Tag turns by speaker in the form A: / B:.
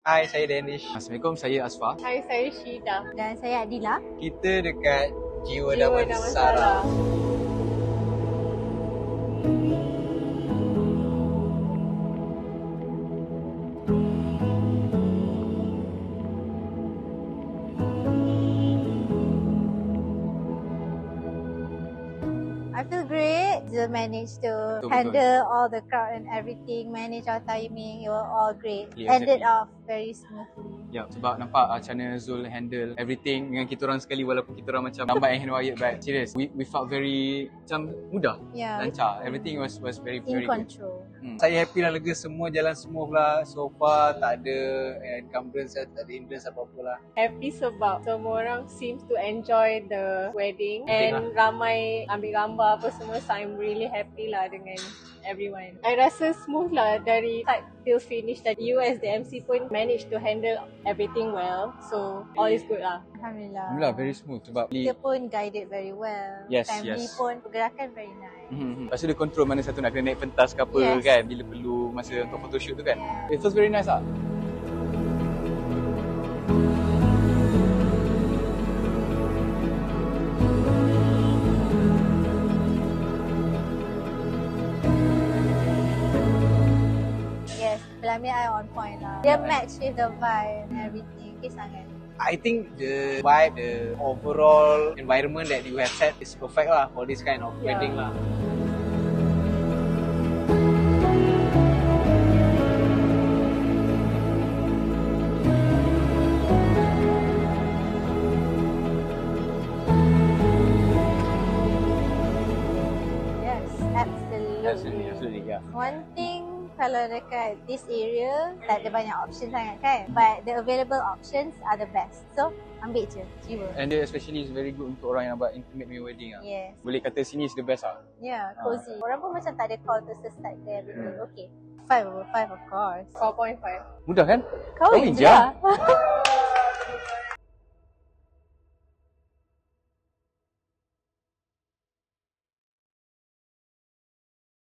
A: Hai, saya Danish.
B: Assalamualaikum, saya Asfar.
C: Hai, saya Syida.
D: Dan saya Adila.
A: Kita dekat Jiwa Damansara.
D: I feel great. Just managed to handle all the crowd and everything, manage our timing. It was all great.
B: Yeah,
D: Ended
B: exactly.
D: off very smoothly.
B: Ya, sebab nampak macam mana Zul handle everything dengan kita orang sekali, walaupun kita orang macam lambat and hand wired, but serious, we felt very macam mudah,
D: Yeah,
B: lancar. Everything was very
D: in
B: very good.
D: control.
A: Saya happy lah, lega, semua jalan smooth lah. So far tak ada encumbrance, tak ada hindrance apa-apa lah.
C: Happy sebab semua orang seems to enjoy the wedding and ramai ambil gambar apa semua, so I'm really happy lah dengan everyone. I rasa smooth lah dari start till finish. Dan you as the MC pun manage to handle everything well, so all is good lah.
D: Alhamdulillah.
B: Alhamdulillah, very smooth sebab
D: Kita pun guided very well.
B: Yes,
D: Family
B: yes.
D: pun pergerakan very nice.
B: Lepas tu dia control mana satu nak kena naik pentas ke apa,
D: Yes.
B: kan, bila perlu masa untuk photoshoot tu kan. It feels very nice lah.
D: Yes, Pelamia I on point lah. Dia match with the vibe and everything. Okay sangat.
A: I think the vibe, the overall environment that you have set is perfect lah for this kind of wedding lah.
D: Yes, absolutely.
B: Absolutely, yeah.
D: One thing, kalau dekat this area tak ada banyak option sangat kan, but the available options are the best, so ambil je, jiwa.
B: And dia especially is very good untuk orang yang nak buat intimate punya wedding lah.
D: Yes,
B: Boleh kata sini is the best lah.
D: yeah, cozy. Orang pun macam tak ada call to start there. Okay, 5/5 of course.
C: 4.5.
B: Mudah kan?
D: Kahwin
B: Kahwin
D: je
B: je.
D: lah.